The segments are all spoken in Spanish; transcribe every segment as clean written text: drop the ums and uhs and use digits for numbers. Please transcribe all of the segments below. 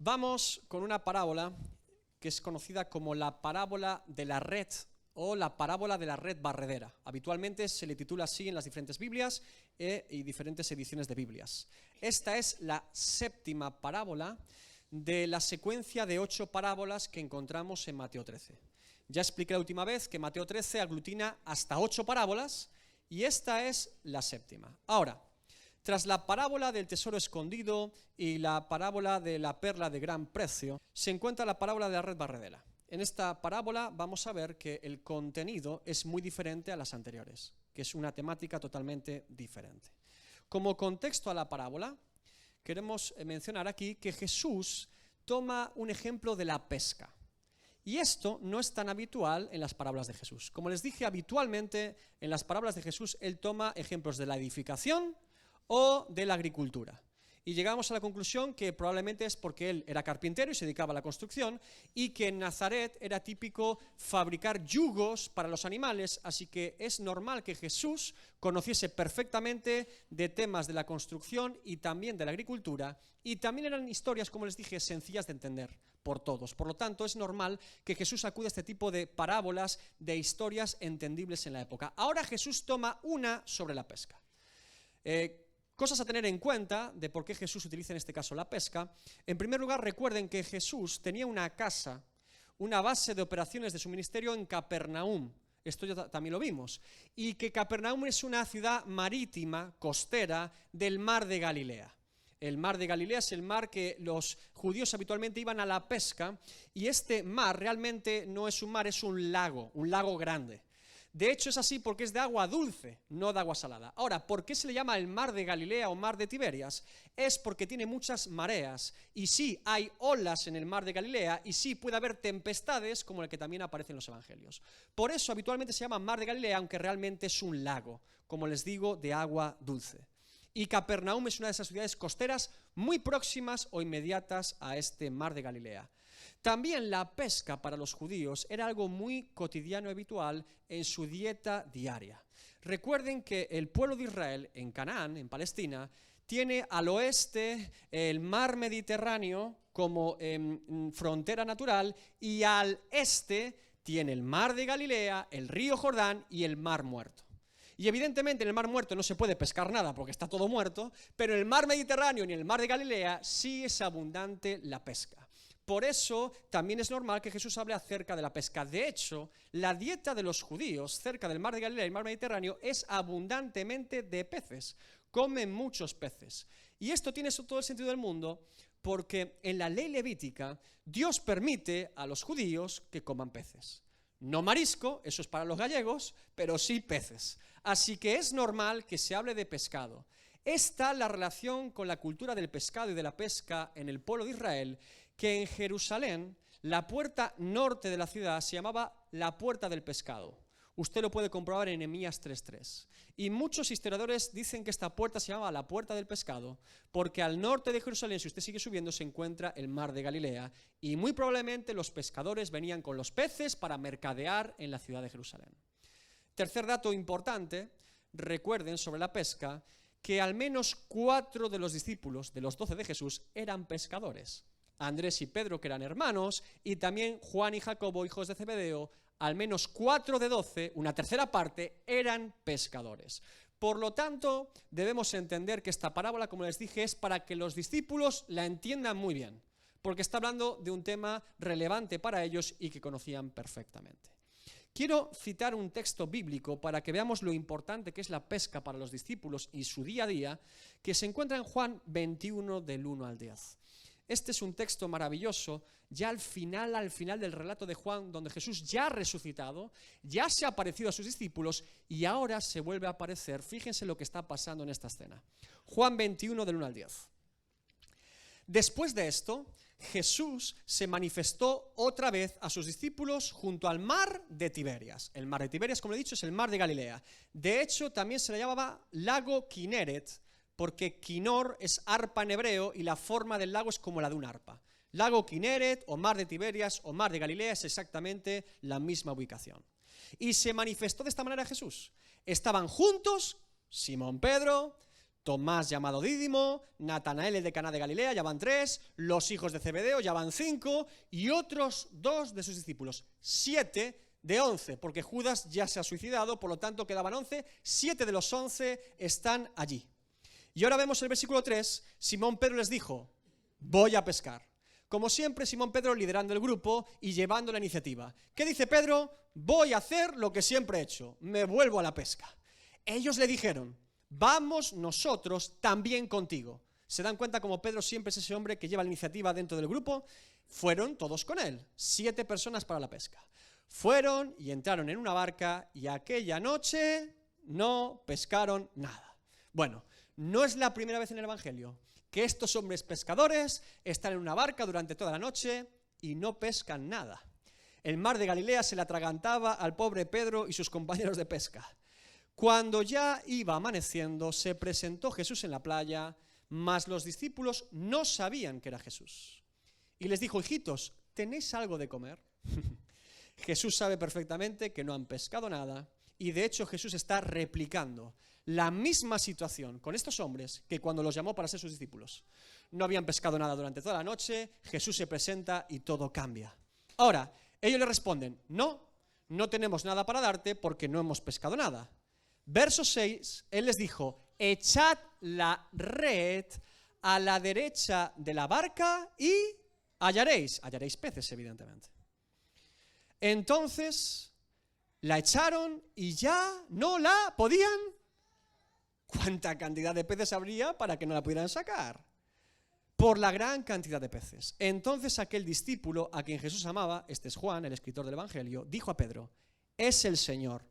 Vamos con una parábola que es conocida como la parábola de la red o la parábola de la red barredera. Habitualmente se le titula así en las diferentes Biblias y diferentes ediciones de Biblias. Esta es la séptima parábola de la secuencia de 8 parábolas que encontramos en Mateo 13. Ya expliqué la última vez que Mateo 13 aglutina hasta 8 parábolas y esta es la séptima. Ahora, tras la parábola del tesoro escondido y la parábola de la perla de gran precio, se encuentra la parábola de la red barredera. En esta parábola vamos a ver que el contenido es muy diferente a las anteriores, que es una temática totalmente diferente. Como contexto a la parábola, queremos mencionar aquí que Jesús toma un ejemplo de la pesca. Y esto no es tan habitual en las parábolas de Jesús. Como les dije, habitualmente en las parábolas de Jesús él toma ejemplos de la edificación o de la agricultura. Y llegamos a la conclusión que probablemente es porque él era carpintero y se dedicaba a la construcción y que en Nazaret era típico fabricar yugos para los animales, así que es normal que Jesús conociese perfectamente de temas de la construcción y también de la agricultura, y también eran historias, como les dije, sencillas de entender por todos. Por lo tanto, es normal que Jesús acude a este tipo de parábolas, de historias entendibles en la época. Ahora Jesús toma una sobre la pesca. Cosas a tener en cuenta de por qué Jesús utiliza en este caso la pesca. En primer lugar, recuerden que Jesús tenía una casa, una base de operaciones de su ministerio en Capernaum. Esto ya también lo vimos. Y que Capernaum es una ciudad marítima, costera, del mar de Galilea. El mar de Galilea es el mar que los judíos habitualmente iban a la pesca, y este mar realmente no es un mar, es un lago grande. De hecho es así porque es de agua dulce, no de agua salada. Ahora, ¿por qué se le llama el mar de Galilea o mar de Tiberias? Es porque tiene muchas mareas, y sí hay olas en el mar de Galilea, y sí puede haber tempestades como el que también aparece en los evangelios. Por eso habitualmente se llama mar de Galilea, aunque realmente es un lago, como les digo, de agua dulce. Y Capernaum es una de esas ciudades costeras muy próximas o inmediatas a este mar de Galilea. También la pesca para los judíos era algo muy cotidiano y habitual en su dieta diaria. Recuerden que el pueblo de Israel en Canaán, en Palestina, tiene al oeste el mar Mediterráneo como frontera natural, y al este tiene el mar de Galilea, el río Jordán y el mar Muerto. Y evidentemente en el mar Muerto no se puede pescar nada porque está todo muerto, pero en el mar Mediterráneo y en el mar de Galilea sí es abundante la pesca. Por eso también es normal que Jesús hable acerca de la pesca. De hecho, la dieta de los judíos cerca del mar de Galilea y el mar Mediterráneo es abundantemente de peces. Comen muchos peces. Y esto tiene todo el sentido del mundo porque en la ley levítica Dios permite a los judíos que coman peces. No marisco, eso es para los gallegos, pero sí peces. Así que es normal que se hable de pescado. Esta es la relación con la cultura del pescado y de la pesca en el pueblo de Israel, que en Jerusalén la puerta norte de la ciudad se llamaba la puerta del pescado. Usted lo puede comprobar en Nehemías 3:3. Y muchos historiadores dicen que esta puerta se llama la puerta del pescado porque al norte de Jerusalén, si usted sigue subiendo, se encuentra el mar de Galilea, y muy probablemente los pescadores venían con los peces para mercadear en la ciudad de Jerusalén. Tercer dato importante, recuerden sobre la pesca, que al menos 4 de los discípulos de los 12 de Jesús eran pescadores. Andrés y Pedro, que eran hermanos, y también Juan y Jacobo, hijos de Zebedeo. Al menos 4 de 12, una tercera parte, eran pescadores. Por lo tanto, debemos entender que esta parábola, como les dije, es para que los discípulos la entiendan muy bien, porque está hablando de un tema relevante para ellos y que conocían perfectamente. Quiero citar un texto bíblico para que veamos lo importante que es la pesca para los discípulos y su día a día, que se encuentra en Juan 21, del 1 al 10. Este es un texto maravilloso, ya al final del relato de Juan, donde Jesús ya ha resucitado, ya se ha aparecido a sus discípulos y ahora se vuelve a aparecer. Fíjense lo que está pasando en esta escena. Juan 21, del 1 al 10. Después de esto, Jesús se manifestó otra vez a sus discípulos junto al mar de Tiberias. El mar de Tiberias, como he dicho, es el mar de Galilea. De hecho, también se le llamaba lago Kineret, porque Kinor es arpa en hebreo y la forma del lago es como la de un arpa. Lago Kineret o mar de Tiberias o mar de Galilea es exactamente la misma ubicación. Y se manifestó de esta manera Jesús. Estaban juntos Simón Pedro, Tomás llamado Dídimo, Natanael el de Caná de Galilea, ya van 3, los hijos de Zebedeo, ya van 5, y otros 2 de sus discípulos, 7 de 11, porque Judas ya se ha suicidado, por lo tanto quedaban 11, 7 de los 11 están allí. Y ahora vemos el versículo 3, Simón Pedro les dijo, voy a pescar. Como siempre, Simón Pedro liderando el grupo y llevando la iniciativa. ¿Qué dice Pedro? Voy a hacer lo que siempre he hecho, me vuelvo a la pesca. Ellos le dijeron, vamos nosotros también contigo. ¿Se dan cuenta como Pedro siempre es ese hombre que lleva la iniciativa dentro del grupo? Fueron todos con él, 7 personas para la pesca. Fueron y entraron en una barca y aquella noche no pescaron nada. Bueno, no es la primera vez en el Evangelio que estos hombres pescadores están en una barca durante toda la noche y no pescan nada. El mar de Galilea se le atragantaba al pobre Pedro y sus compañeros de pesca. Cuando ya iba amaneciendo, se presentó Jesús en la playa, mas los discípulos no sabían que era Jesús. Y les dijo, hijitos, ¿tenéis algo de comer? Jesús sabe perfectamente que no han pescado nada, y de hecho Jesús está replicando la misma situación con estos hombres que cuando los llamó para ser sus discípulos. No habían pescado nada durante toda la noche, Jesús se presenta y todo cambia. Ahora, ellos le responden, no tenemos nada para darte porque no hemos pescado nada. Verso 6, él les dijo, echad la red a la derecha de la barca y hallaréis peces, evidentemente. Entonces, la echaron y ya no la podían. ¿Cuánta cantidad de peces habría para que no la pudieran sacar? Por la gran cantidad de peces. Entonces aquel discípulo a quien Jesús amaba, este es Juan, el escritor del Evangelio, dijo a Pedro, es el Señor.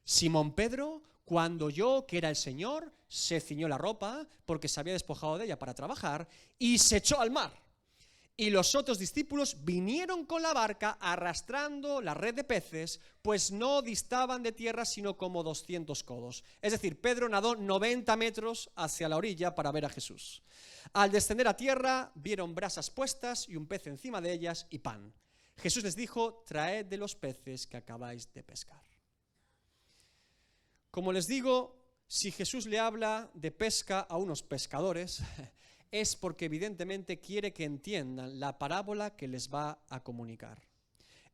Simón Pedro, cuando oyó que era el Señor, se ciñó la ropa porque se había despojado de ella para trabajar y se echó al mar. Y los otros discípulos vinieron con la barca arrastrando la red de peces, pues no distaban de tierra sino como 200 codos. Es decir, Pedro nadó 90 metros hacia la orilla para ver a Jesús. Al descender a tierra, vieron brasas puestas y un pez encima de ellas y pan. Jesús les dijo, traed de los peces que acabáis de pescar. Como les digo, si Jesús le habla de pesca a unos pescadores, es porque evidentemente quiere que entiendan la parábola que les va a comunicar.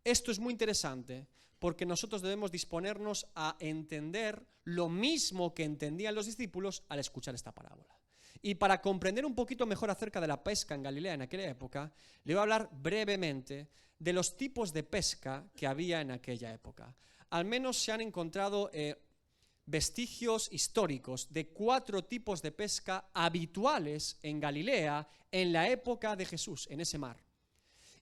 Esto es muy interesante porque nosotros debemos disponernos a entender lo mismo que entendían los discípulos al escuchar esta parábola. Y para comprender un poquito mejor acerca de la pesca en Galilea en aquella época, le voy a hablar brevemente de los tipos de pesca que había en aquella época. Al menos se han encontrado vestigios históricos de 4 tipos de pesca habituales en Galilea en la época de Jesús, en ese mar.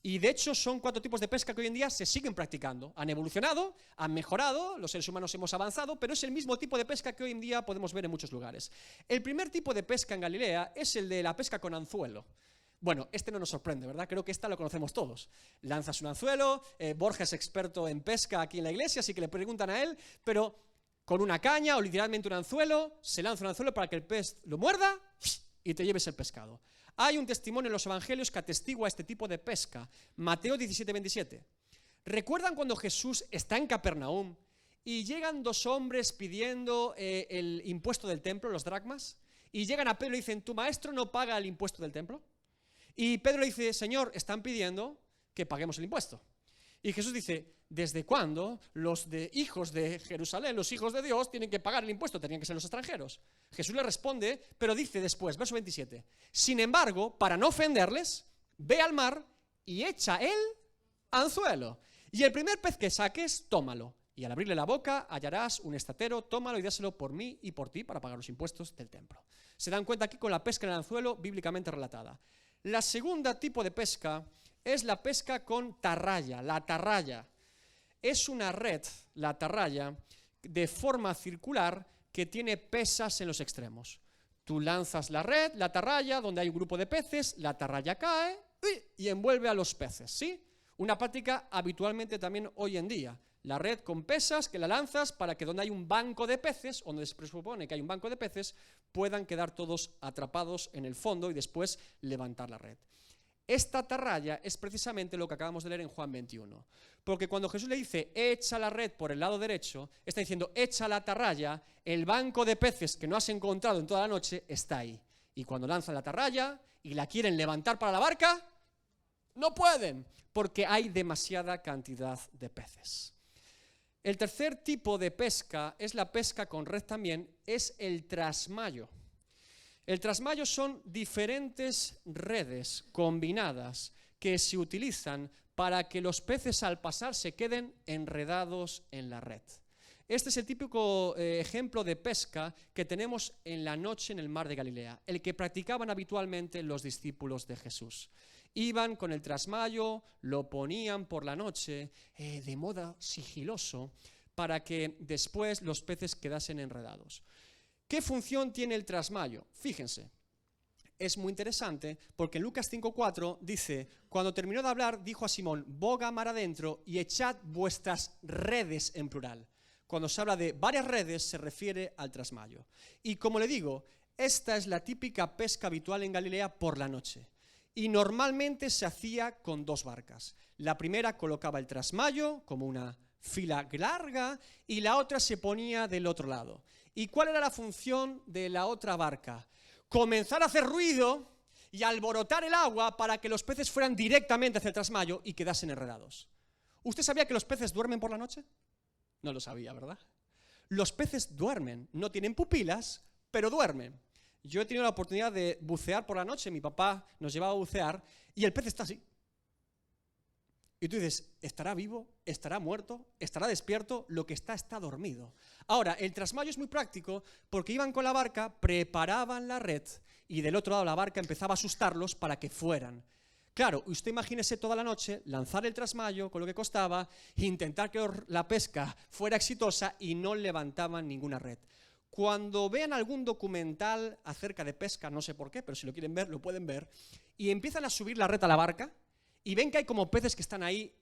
Y de hecho son 4 tipos de pesca que hoy en día se siguen practicando. Han evolucionado, han mejorado, los seres humanos hemos avanzado, pero es el mismo tipo de pesca que hoy en día podemos ver en muchos lugares. El primer tipo de pesca en Galilea es el de la pesca con anzuelo. Bueno, este no nos sorprende, ¿verdad? Creo que esta lo conocemos todos. Lanzas un anzuelo, Borja es experto en pesca aquí en la iglesia, así que le preguntan a él, pero con una caña o literalmente un anzuelo, se lanza un anzuelo para que el pez lo muerda y te lleves el pescado. Hay un testimonio en los evangelios que atestigua este tipo de pesca. Mateo 17:27. ¿Recuerdan cuando Jesús está en Capernaum y llegan 2 hombres pidiendo el impuesto del templo, los dracmas? Y llegan a Pedro y dicen, ¿tu maestro no paga el impuesto del templo? Y Pedro le dice, Señor, están pidiendo que paguemos el impuesto. Y Jesús dice, ¿desde cuándo los hijos de Jerusalén, los hijos de Dios, tienen que pagar el impuesto? Tenían que ser los extranjeros. Jesús le responde, pero dice después, verso 27, sin embargo, para no ofenderles, ve al mar y echa el anzuelo. Y el primer pez que saques, tómalo. Y al abrirle la boca, hallarás un estatero, tómalo y dáselo por mí y por ti para pagar los impuestos del templo. Se dan cuenta aquí con la pesca en el anzuelo bíblicamente relatada. La segunda tipo de pesca es la pesca con tarraya. La tarraya es una red, la tarraya, de forma circular que tiene pesas en los extremos. Tú lanzas la red, la tarraya, donde hay un grupo de peces, la tarraya cae y envuelve a los peces, ¿sí? Una práctica habitualmente también hoy en día. La red con pesas que la lanzas para que donde hay un banco de peces, donde se presupone que hay un banco de peces, puedan quedar todos atrapados en el fondo y después levantar la red. Esta atarraya es precisamente lo que acabamos de leer en Juan 21. Porque cuando Jesús le dice, echa la red por el lado derecho, está diciendo, echa la atarraya, el banco de peces que no has encontrado en toda la noche está ahí. Y cuando lanzan la atarraya y la quieren levantar para la barca, no pueden, porque hay demasiada cantidad de peces. El tercer tipo de pesca es la pesca con red también, es el trasmayo. El trasmayo son diferentes redes combinadas que se utilizan para que los peces al pasar se queden enredados en la red. Este es el típico ejemplo de pesca que tenemos en la noche en el mar de Galilea, el que practicaban habitualmente los discípulos de Jesús. Iban con el trasmayo, lo ponían por la noche de modo sigiloso para que después los peces quedasen enredados. ¿Qué función tiene el trasmayo? Fíjense, es muy interesante porque en Lucas 5:4 dice, cuando terminó de hablar, dijo a Simón, boga mar adentro y echad vuestras redes en plural. Cuando se habla de varias redes se refiere al trasmayo. Y como le digo, esta es la típica pesca habitual en Galilea por la noche. Y normalmente se hacía con dos barcas. La primera colocaba el trasmayo como una fila larga y la otra se ponía del otro lado. ¿Y cuál era la función de la otra barca? Comenzar a hacer ruido y alborotar el agua para que los peces fueran directamente hacia el trasmayo y quedasen enredados. ¿Usted sabía que los peces duermen por la noche? No lo sabía, ¿verdad? Los peces duermen, no tienen pupilas, pero duermen. Yo he tenido la oportunidad de bucear por la noche, mi papá nos llevaba a bucear y el pez está así. Y tú dices, ¿estará vivo? ¿Estará muerto? ¿Estará despierto? Lo que está dormido. Ahora, el trasmayo es muy práctico porque iban con la barca, preparaban la red y del otro lado la barca empezaba a asustarlos para que fueran. Claro, usted imagínese toda la noche lanzar el trasmayo con lo que costaba, intentar que la pesca fuera exitosa y no levantaban ninguna red. Cuando vean algún documental acerca de pesca, no sé por qué, pero si lo quieren ver, lo pueden ver, y empiezan a subir la red a la barca, y ven que hay como peces que están ahí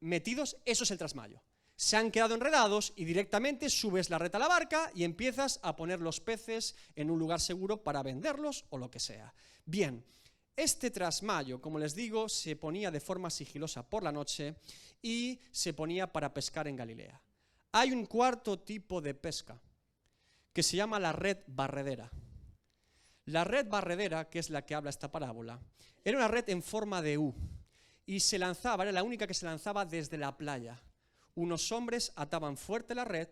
metidos, eso es el trasmayo. Se han quedado enredados y directamente subes la red a la barca y empiezas a poner los peces en un lugar seguro para venderlos o lo que sea. Bien, este trasmayo, como les digo, se ponía de forma sigilosa por la noche y se ponía para pescar en Galilea. Hay un cuarto tipo de pesca que se llama la red barredera. La red barredera, que es la que habla esta parábola, era una red en forma de U. Y se lanzaba, era la única que se lanzaba desde la playa. Unos hombres ataban fuerte la red,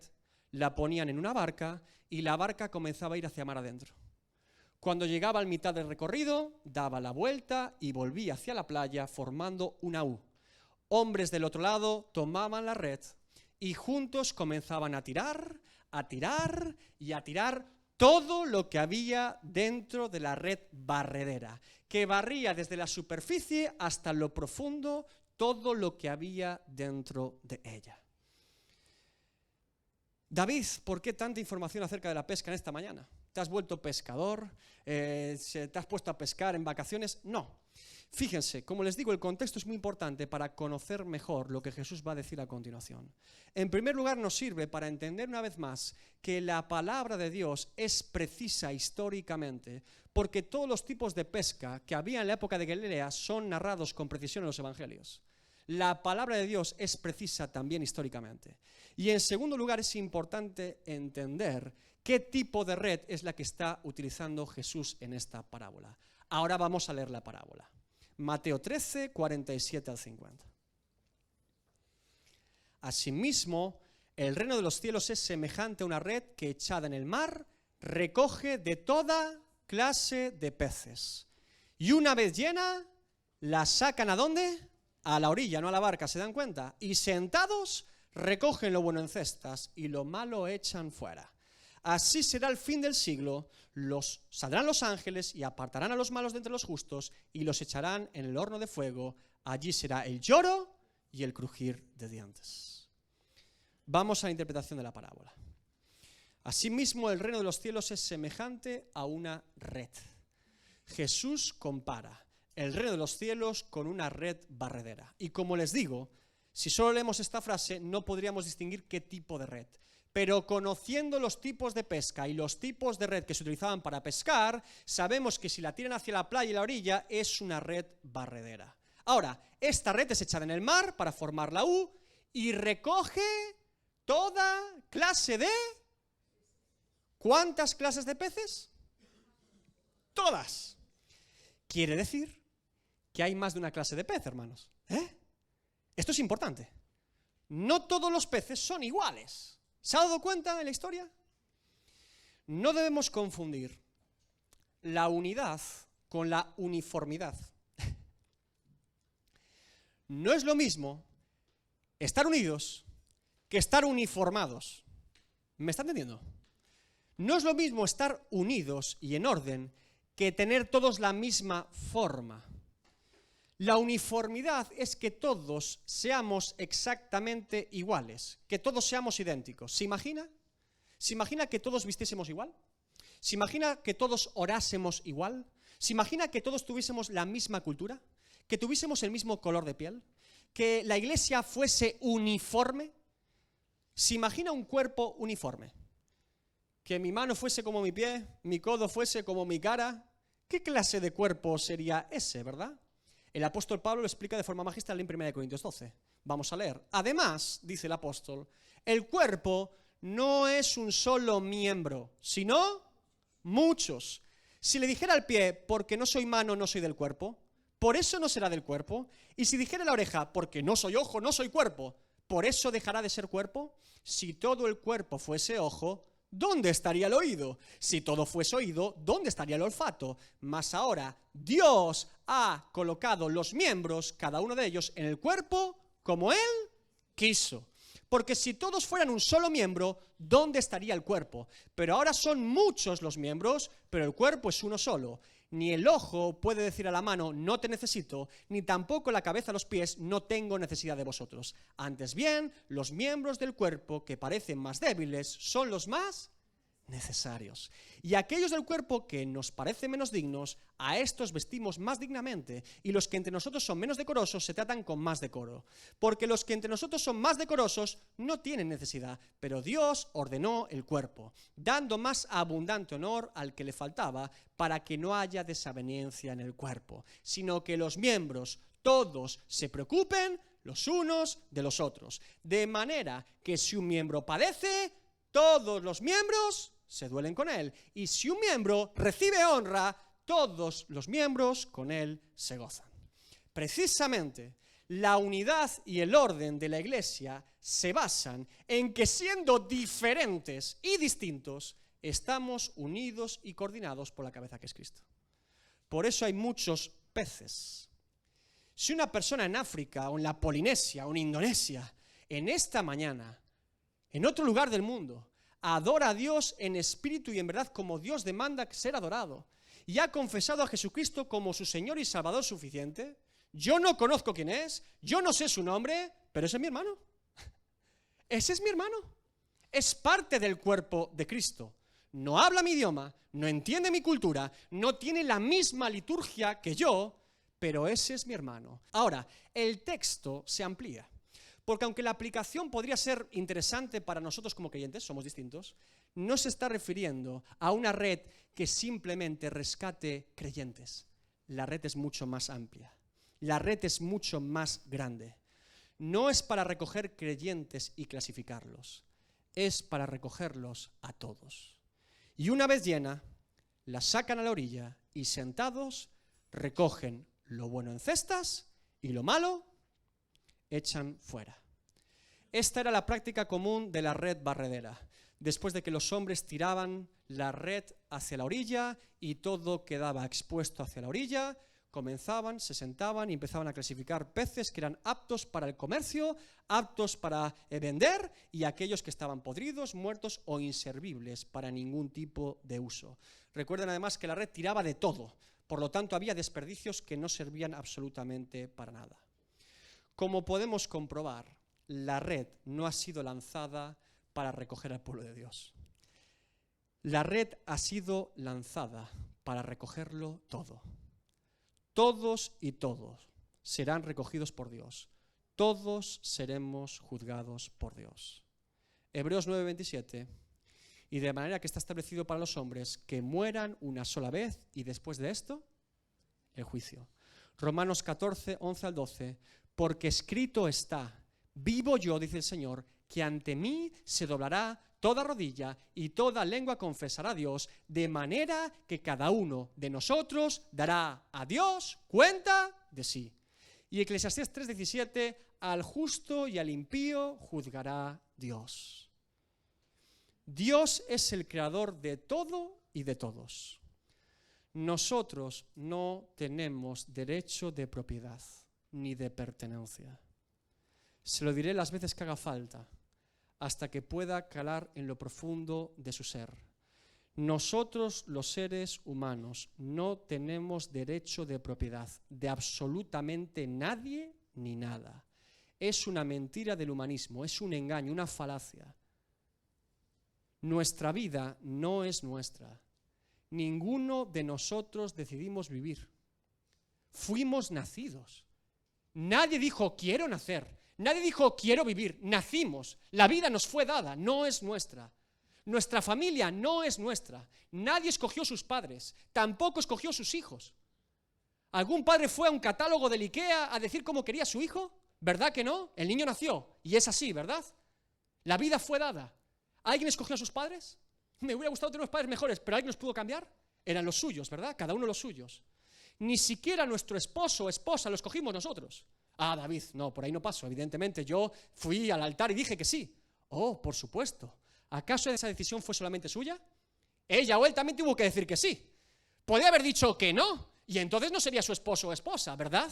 la ponían en una barca y la barca comenzaba a ir hacia mar adentro. Cuando llegaba a mitad del recorrido, daba la vuelta y volvía hacia la playa formando una U. Hombres del otro lado tomaban la red y juntos comenzaban a tirar y a tirar todo lo que había dentro de la red barredera, que barría desde la superficie hasta lo profundo todo lo que había dentro de ella. David, ¿por qué tanta información acerca de la pesca en esta mañana? ¿Te has vuelto pescador? ¿Te has puesto a pescar en vacaciones? No. Fíjense, como les digo, el contexto es muy importante para conocer mejor lo que Jesús va a decir a continuación. En primer lugar, nos sirve para entender una vez más que la palabra de Dios es precisa históricamente, porque todos los tipos de pesca que había en la época de Galilea son narrados con precisión en los evangelios. La palabra de Dios es precisa también históricamente. Y en segundo lugar, es importante entender qué tipo de red es la que está utilizando Jesús en esta parábola. Ahora vamos a leer la parábola. Mateo 13, 47 al 50. Asimismo, el reino de los cielos es semejante a una red que echada en el mar recoge de toda clase de peces. Y una vez llena, la sacan ¿a dónde? A la orilla, no a la barca, ¿se dan cuenta? Y sentados recogen lo bueno en cestas y lo malo echan fuera. Así será el fin del siglo, saldrán los ángeles y apartarán a los malos de entre los justos y los echarán en el horno de fuego. Allí será el lloro y el crujir de dientes. Vamos a la interpretación de la parábola. Asimismo, el reino de los cielos es semejante a una red. Jesús compara el reino de los cielos con una red barredera. Y como les digo, si solo leemos esta frase, no podríamos distinguir qué tipo de red. Pero conociendo los tipos de pesca y los tipos de red que se utilizaban para pescar, sabemos que si la tiran hacia la playa y la orilla es una red barredera. Ahora, esta red es echada en el mar para formar la U y recoge toda clase de... ¿Cuántas clases de peces? Todas. Quiere decir que hay más de una clase de pez, hermanos. Esto es importante. No todos los peces son iguales. ¿Se ha dado cuenta en la historia? No debemos confundir la unidad con la uniformidad. No es lo mismo estar unidos que estar uniformados. ¿Me está entendiendo? No es lo mismo estar unidos y en orden que tener todos la misma forma. La uniformidad es que todos seamos exactamente iguales, que todos seamos idénticos. ¿Se imagina? ¿Se imagina que todos vistiésemos igual? ¿Se imagina que todos orásemos igual? ¿Se imagina que todos tuviésemos la misma cultura? ¿Que tuviésemos el mismo color de piel? ¿Que la iglesia fuese uniforme? ¿Se imagina un cuerpo uniforme? ¿Que mi mano fuese como mi pie, mi codo fuese como mi cara? ¿Qué clase de cuerpo sería ese, verdad? El apóstol Pablo lo explica de forma magistral en 1 Corintios 12. Vamos a leer. Además, dice el apóstol, el cuerpo no es un solo miembro, sino muchos. Si le dijera al pie, porque no soy mano, no soy del cuerpo, por eso no será del cuerpo. Y si dijera la oreja, porque no soy ojo, no soy cuerpo, por eso dejará de ser cuerpo. Si todo el cuerpo fuese ojo, ¿dónde estaría el oído? Si todo fuese oído, ¿dónde estaría el olfato? Mas ahora Dios ha colocado los miembros, cada uno de ellos, en el cuerpo como Él quiso. Porque si todos fueran un solo miembro, ¿dónde estaría el cuerpo? Pero ahora son muchos los miembros, pero el cuerpo es uno solo. Ni el ojo puede decir a la mano, no te necesito, ni tampoco la cabeza a los pies, no tengo necesidad de vosotros. Antes bien, los miembros del cuerpo que parecen más débiles son los más necesarios. Y aquellos del cuerpo que nos parecen menos dignos, a estos vestimos más dignamente, y los que entre nosotros son menos decorosos se tratan con más decoro. Porque los que entre nosotros son más decorosos no tienen necesidad, pero Dios ordenó el cuerpo, dando más abundante honor al que le faltaba, para que no haya desaveniencia en el cuerpo, sino que los miembros todos se preocupen los unos de los otros. De manera que si un miembro padece, todos los miembros se duelen con él. Y si un miembro recibe honra, todos los miembros con él se gozan. Precisamente, la unidad y el orden de la iglesia se basan en que siendo diferentes y distintos, estamos unidos y coordinados por la cabeza que es Cristo. Por eso hay muchos peces. Si una persona en África o en la Polinesia o en Indonesia, en esta mañana, en otro lugar del mundo, adora a Dios en espíritu y en verdad como Dios demanda ser adorado, y ha confesado a Jesucristo como su Señor y Salvador suficiente, yo no conozco quién es, yo no sé su nombre, pero ese es mi hermano. Ese es mi hermano. Es parte del cuerpo de Cristo. No habla mi idioma, no entiende mi cultura, no tiene la misma liturgia que yo, pero ese es mi hermano. Ahora, el texto se amplía. Porque aunque la aplicación podría ser interesante para nosotros como creyentes, somos distintos, no se está refiriendo a una red que simplemente rescate creyentes. La red es mucho más amplia. La red es mucho más grande. No es para recoger creyentes y clasificarlos. Es para recogerlos a todos. Y una vez llena, la sacan a la orilla y sentados recogen lo bueno en cestas y lo malo echan fuera. Esta era la práctica común de la red barredera. Después de que los hombres tiraban la red hacia la orilla y todo quedaba expuesto hacia la orilla, comenzaban, se sentaban y empezaban a clasificar peces que eran aptos para el comercio, aptos para vender, y aquellos que estaban podridos, muertos o inservibles para ningún tipo de uso. Recuerden además que la red tiraba de todo, por lo tanto había desperdicios que no servían absolutamente para nada. Como podemos comprobar, la red no ha sido lanzada para recoger al pueblo de Dios. La red ha sido lanzada para recogerlo todo. Todos y todos serán recogidos por Dios. Todos seremos juzgados por Dios. Hebreos 9:27. Y de manera que está establecido para los hombres que mueran una sola vez y después de esto, el juicio. Romanos 14:11 al 12. Porque escrito está, vivo yo, dice el Señor, que ante mí se doblará toda rodilla y toda lengua confesará a Dios, de manera que cada uno de nosotros dará a Dios cuenta de sí. Y Eclesiastés 3:17, al justo y al impío juzgará Dios. Dios es el creador de todo y de todos. Nosotros no tenemos derecho de propiedad ni de pertenencia. Se lo diré las veces que haga falta, hasta que pueda calar en lo profundo de su ser. Nosotros, los seres humanos, no tenemos derecho de propiedad de absolutamente nadie ni nada. Es una mentira del humanismo, es un engaño, una falacia. Nuestra vida no es nuestra. Ninguno de nosotros decidimos vivir. Fuimos nacidos. Nadie dijo quiero nacer. Nadie dijo quiero vivir. Nacimos. La vida nos fue dada, no es nuestra. Nuestra familia no es nuestra. Nadie escogió sus padres. Tampoco escogió sus hijos. ¿Algún padre fue a un catálogo del IKEA a decir cómo quería a su hijo? ¿Verdad que no? El niño nació y es así, ¿verdad? La vida fue dada. ¿Alguien escogió a sus padres? Me hubiera gustado tener unos padres mejores, pero ¿alguien los pudo cambiar? Eran los suyos, ¿verdad? Cada uno los suyos. Ni siquiera nuestro esposo o esposa lo escogimos nosotros. Ah, David, no, por ahí no paso. Evidentemente yo fui al altar y dije que sí. Oh, por supuesto. ¿Acaso esa decisión fue solamente suya? Ella o él también tuvo que decir que sí. Podía haber dicho que no, y entonces no sería su esposo o esposa, ¿verdad?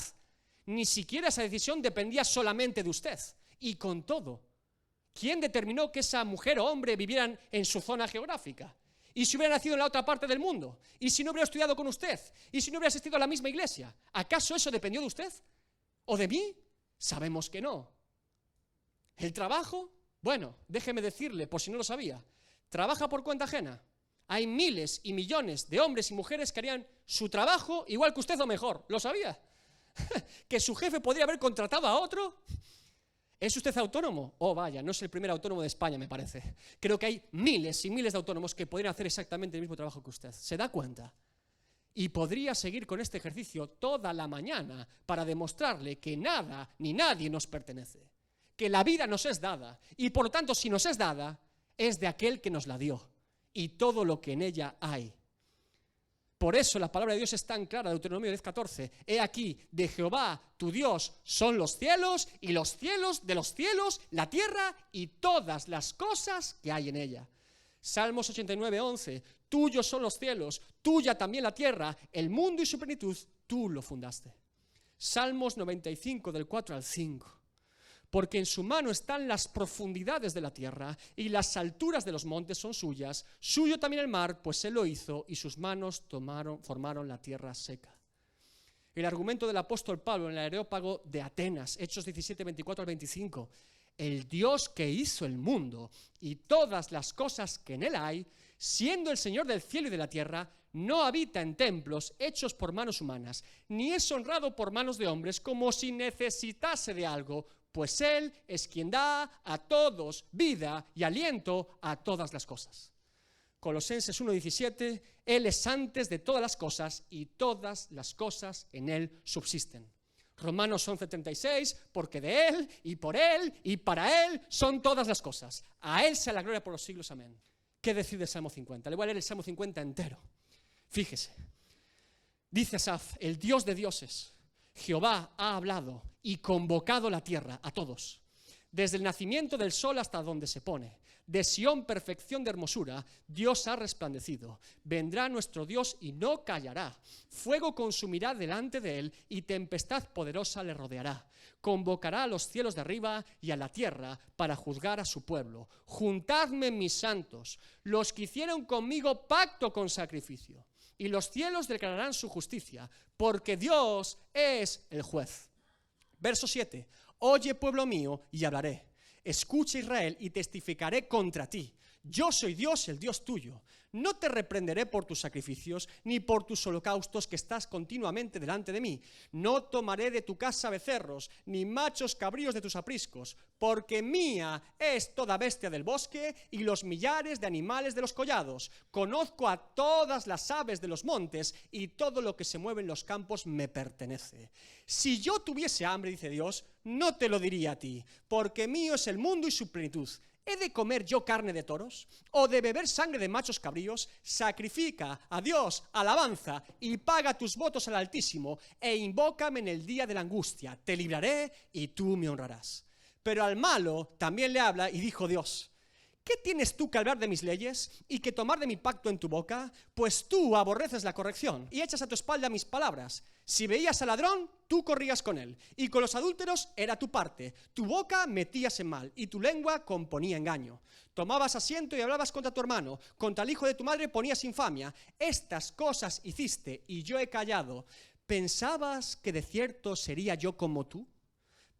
Ni siquiera esa decisión dependía solamente de usted. Y con todo, ¿quién determinó que esa mujer o hombre vivieran en su zona geográfica? ¿Y si hubiera nacido en la otra parte del mundo? ¿Y si no hubiera estudiado con usted? ¿Y si no hubiera asistido a la misma iglesia? ¿Acaso eso dependió de usted? ¿O de mí? Sabemos que no. ¿El trabajo? Bueno, déjeme decirle, por si no lo sabía, trabaja por cuenta ajena. Hay miles y millones de hombres y mujeres que harían su trabajo igual que usted o mejor. ¿Lo sabía? ¿Que su jefe podría haber contratado a otro? ¿Es usted autónomo? Oh, vaya, no es el primer autónomo de España, me parece. Creo que hay miles y miles de autónomos que podrían hacer exactamente el mismo trabajo que usted. ¿Se da cuenta? Y podría seguir con este ejercicio toda la mañana para demostrarle que nada ni nadie nos pertenece. Que la vida nos es dada, y por lo tanto, si nos es dada, es de aquel que nos la dio, y todo lo que en ella hay. Por eso la palabra de Dios es tan clara, Deuteronomio 10:14. He aquí, de Jehová, tu Dios, son los cielos, y los cielos de los cielos, la tierra y todas las cosas que hay en ella. Salmos 89:11. Tuyos son los cielos, tuya también la tierra, el mundo y su plenitud, tú lo fundaste. Salmos 95, del 4 al 5. Porque en su mano están las profundidades de la tierra y las alturas de los montes son suyas, suyo también el mar, pues él lo hizo y sus manos formaron la tierra seca. El argumento del apóstol Pablo en el Areópago de Atenas, Hechos 17, 24 al 25. El Dios que hizo el mundo y todas las cosas que en él hay, siendo el Señor del cielo y de la tierra, no habita en templos hechos por manos humanas, ni es honrado por manos de hombres como si necesitase de algo, pues Él es quien da a todos vida y aliento a todas las cosas. Colosenses 1:17, Él es antes de todas las cosas y todas las cosas en Él subsisten. Romanos 11:36, porque de Él y por Él y para Él son todas las cosas. A Él sea la gloria por los siglos, amén. ¿Qué decide el Salmo 50? Le voy a leer el Salmo 50 entero. Fíjese, dice Asaf, el Dios de dioses, Jehová ha hablado y convocado la tierra a todos, desde el nacimiento del sol hasta donde se pone. De Sión, perfección de hermosura, Dios ha resplandecido. Vendrá nuestro Dios y no callará. Fuego consumirá delante de él y tempestad poderosa le rodeará. Convocará a los cielos de arriba y a la tierra para juzgar a su pueblo. Juntadme mis santos, los que hicieron conmigo pacto con sacrificio. Y los cielos declararán su justicia, porque Dios es el juez. Verso 7. Oye, pueblo mío, y hablaré. Escucha, Israel, y testificaré contra ti. Yo soy Dios, el Dios tuyo. No te reprenderé por tus sacrificios, ni por tus holocaustos que estás continuamente delante de mí. No tomaré de tu casa becerros, ni machos cabríos de tus apriscos, porque mía es toda bestia del bosque y los millares de animales de los collados. Conozco a todas las aves de los montes, y todo lo que se mueve en los campos me pertenece. Si yo tuviese hambre, dice Dios, no te lo diría a ti, porque mío es el mundo y su plenitud. ¿He de comer yo carne de toros? ¿O de beber sangre de machos cabríos? Sacrifica a Dios alabanza y paga tus votos al Altísimo, e invócame en el día de la angustia. Te libraré y tú me honrarás. Pero al malo también le habla y dijo Dios: ¿qué tienes tú que hablar de mis leyes y que tomar de mi pacto en tu boca? Pues tú aborreces la corrección y echas a tu espalda mis palabras. Si veías al ladrón, tú corrías con él, y con los adúlteros era tu parte. Tu boca metías en mal, y tu lengua componía engaño. Tomabas asiento y hablabas contra tu hermano, contra el hijo de tu madre ponías infamia. Estas cosas hiciste, y yo he callado. ¿Pensabas que de cierto sería yo como tú?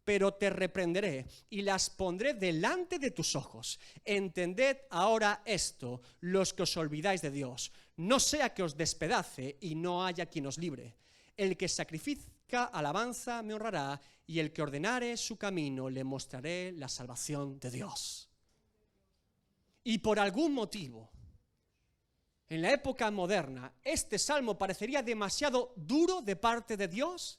Pero te reprenderé y las pondré delante de tus ojos. Entended ahora esto, los que os olvidáis de Dios. No sea que os despedace y no haya quien os libre. El que sacrifica alabanza me honrará, y el que ordenare su camino le mostraré la salvación de Dios. Y por algún motivo, en la época moderna, este salmo parecería demasiado duro de parte de Dios.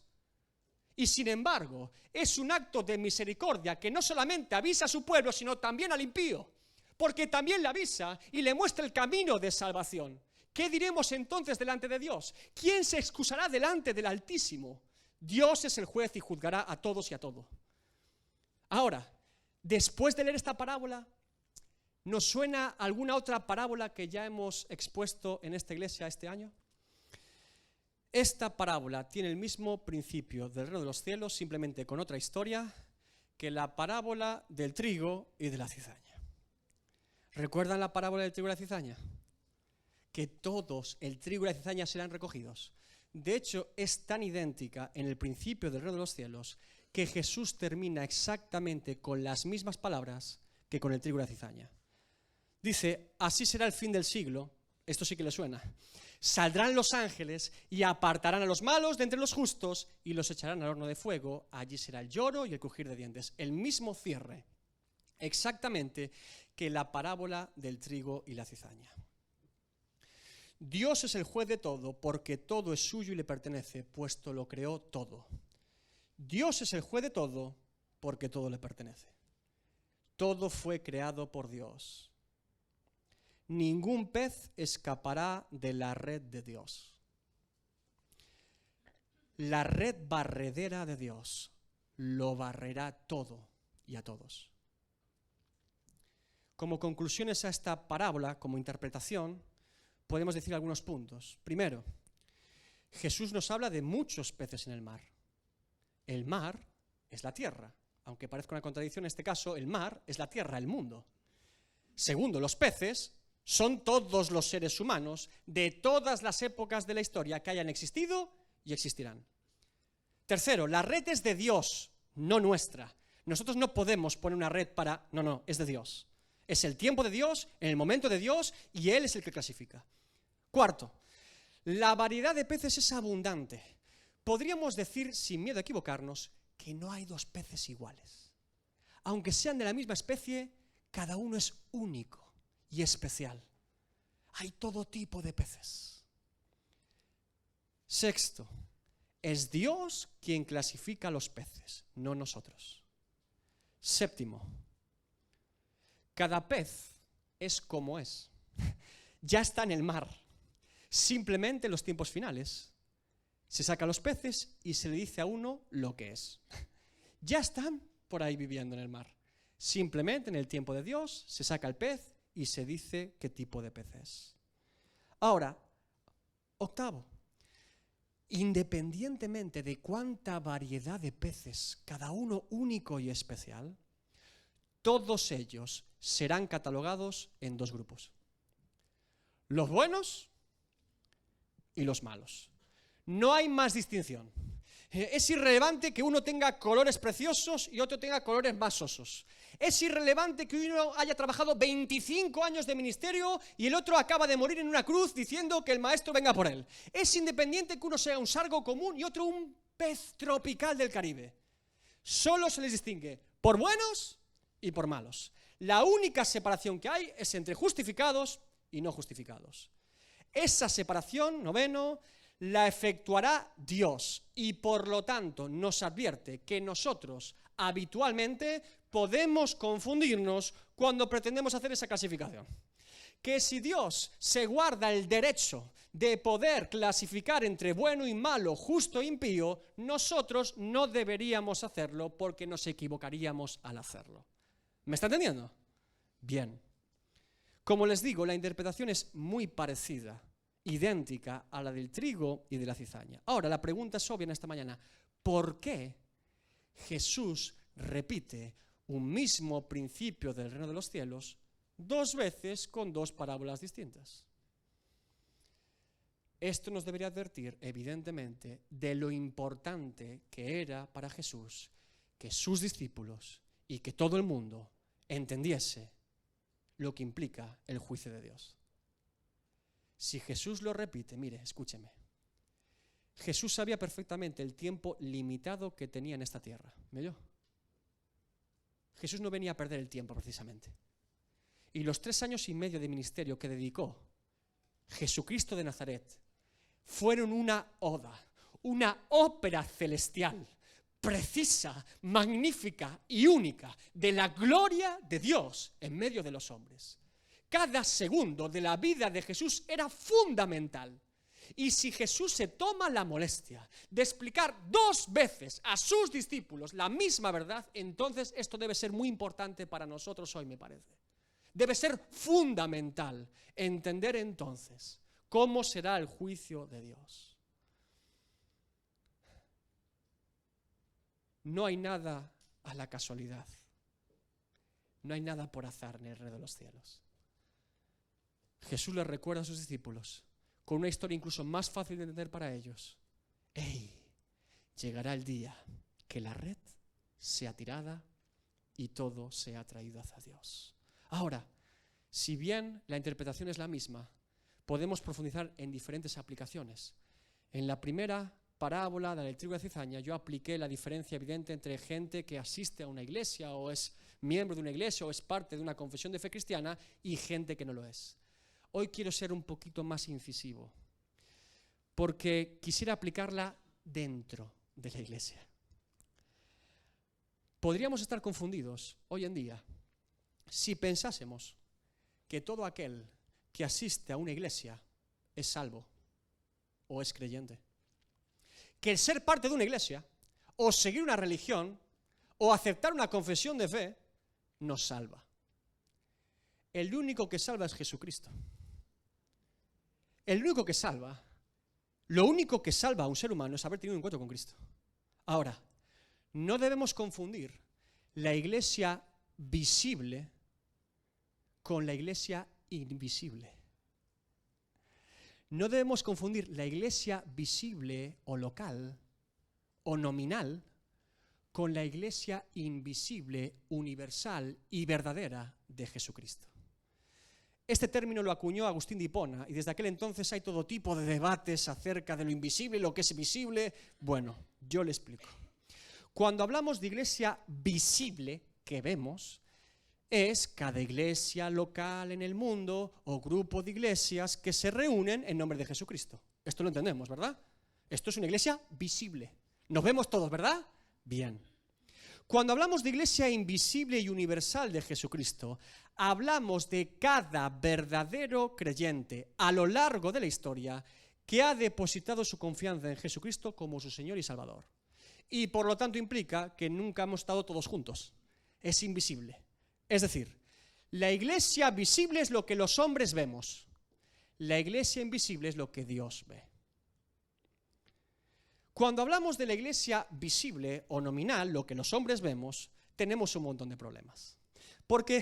Y sin embargo, es un acto de misericordia que no solamente avisa a su pueblo, sino también al impío, porque también le avisa y le muestra el camino de salvación. ¿Qué diremos entonces delante de Dios? ¿Quién se excusará delante del Altísimo? Dios es el juez y juzgará a todos y a todo. Ahora, después de leer esta parábola, ¿nos suena alguna otra parábola que ya hemos expuesto en esta iglesia este año? Esta parábola tiene el mismo principio del reino de los cielos, simplemente con otra historia, que la parábola del trigo y de la cizaña. ¿Recuerdan la parábola del trigo y la cizaña? Que todos, el trigo y la cizaña, serán recogidos. De hecho, es tan idéntica en el principio del reino de los cielos que Jesús termina exactamente con las mismas palabras que con el trigo y la cizaña. Dice: así será el fin del siglo. Esto sí que le suena. Saldrán los ángeles y apartarán a los malos de entre los justos y los echarán al horno de fuego. Allí será el lloro y el crujir de dientes. El mismo cierre, exactamente, que la parábola del trigo y la cizaña. Dios es el juez de todo, porque todo es suyo y le pertenece, puesto lo creó todo. Dios es el juez de todo, porque todo le pertenece. Todo fue creado por Dios. Ningún pez escapará de la red de Dios. La red barredera de Dios lo barrerá todo y a todos. Como conclusiones a esta parábola, como interpretación, podemos decir algunos puntos. Primero, Jesús nos habla de muchos peces en el mar. El mar es la tierra. Aunque parezca una contradicción en este caso, el mar es la tierra, el mundo. Segundo, los peces son todos los seres humanos de todas las épocas de la historia que hayan existido y existirán. Tercero, la red es de Dios, no nuestra. Nosotros no podemos poner una red para... No, es de Dios. Es el tiempo de Dios, en el momento de Dios, y Él es el que clasifica. Cuarto, la variedad de peces es abundante. Podríamos decir, sin miedo a equivocarnos, que no hay dos peces iguales. Aunque sean de la misma especie, cada uno es único y especial. Hay todo tipo de peces. Sexto, es Dios quien clasifica los peces, no nosotros. Séptimo, cada pez es como es. Ya está en el mar. Simplemente en los tiempos finales se sacan los peces y se le dice a uno lo que es. Ya están por ahí viviendo en el mar. Simplemente en el tiempo de Dios se saca el pez y se dice qué tipo de pez es. Ahora, octavo, independientemente de cuánta variedad de peces, cada uno único y especial, todos ellos serán catalogados en dos grupos: los buenos y los malos. No hay más distinción. Es irrelevante que uno tenga colores preciosos y otro tenga colores más sosos. Es irrelevante que uno haya trabajado 25 años de ministerio y el otro acaba de morir en una cruz diciendo que el maestro venga por él. Es independiente que uno sea un sargo común y otro un pez tropical del Caribe. Solo se les distingue por buenos y por malos. La única separación que hay es entre justificados y no justificados. Esa separación, noveno, la efectuará Dios y por lo tanto nos advierte que nosotros habitualmente podemos confundirnos cuando pretendemos hacer esa clasificación. Que si Dios se guarda el derecho de poder clasificar entre bueno y malo, justo e impío, nosotros no deberíamos hacerlo porque nos equivocaríamos al hacerlo. ¿Me está entendiendo? Bien. Como les digo, la interpretación es muy parecida, idéntica a la del trigo y de la cizaña. Ahora, la pregunta es obvia en esta mañana. ¿Por qué Jesús repite un mismo principio del reino de los cielos 2 veces con 2 parábolas distintas? Esto nos debería advertir, evidentemente, de lo importante que era para Jesús que sus discípulos y que todo el mundo entendiese lo que implica el juicio de Dios. Si Jesús lo repite, mire, escúcheme. Jesús sabía perfectamente el tiempo limitado que tenía en esta tierra. ¿Me oyó? Jesús no venía a perder el tiempo precisamente. Y los 3 años y medio de ministerio que dedicó Jesucristo de Nazaret fueron una oda, una ópera celestial, precisa, magnífica y única de la gloria de Dios en medio de los hombres. Cada segundo de la vida de Jesús era fundamental. Y si Jesús se toma la molestia de explicar 2 veces a sus discípulos la misma verdad, entonces esto debe ser muy importante para nosotros hoy, me parece. Debe ser fundamental entender entonces cómo será el juicio de Dios. No hay nada a la casualidad. No hay nada por azar en el reino de los cielos. Jesús les recuerda a sus discípulos con una historia incluso más fácil de entender para ellos. ¡Ey! Llegará el día que la red sea tirada y todo sea traído hacia Dios. Ahora, si bien la interpretación es la misma, podemos profundizar en diferentes aplicaciones. En la primera parábola del trigo y la cizaña, yo apliqué la diferencia evidente entre gente que asiste a una iglesia o es miembro de una iglesia o es parte de una confesión de fe cristiana y gente que no lo es. Hoy quiero ser un poquito más incisivo, porque quisiera aplicarla dentro de la iglesia. Podríamos estar confundidos hoy en día si pensásemos que todo aquel que asiste a una iglesia es salvo o es creyente. Que el ser parte de una iglesia, o seguir una religión, o aceptar una confesión de fe, nos salva. El único que salva es Jesucristo. El único que salva, lo único que salva a un ser humano es haber tenido un encuentro con Cristo. Ahora, no debemos confundir la iglesia visible con la iglesia invisible. No debemos confundir la iglesia visible o local o nominal con la iglesia invisible, universal y verdadera de Jesucristo. Este término lo acuñó Agustín de Hipona y desde aquel entonces hay todo tipo de debates acerca de lo invisible, lo que es visible. Bueno, yo le explico. Cuando hablamos de iglesia visible que vemos, es cada iglesia local en el mundo o grupo de iglesias que se reúnen en nombre de Jesucristo. Esto lo entendemos, ¿verdad? Esto es una iglesia visible. Nos vemos todos, ¿verdad? Bien. Cuando hablamos de iglesia invisible y universal de Jesucristo, hablamos de cada verdadero creyente a lo largo de la historia que ha depositado su confianza en Jesucristo como su Señor y Salvador. Y por lo tanto implica que nunca hemos estado todos juntos. Es invisible. Es decir, la iglesia visible es lo que los hombres vemos. La iglesia invisible es lo que Dios ve. Cuando hablamos de la iglesia visible o nominal, lo que los hombres vemos, tenemos un montón de problemas. Porque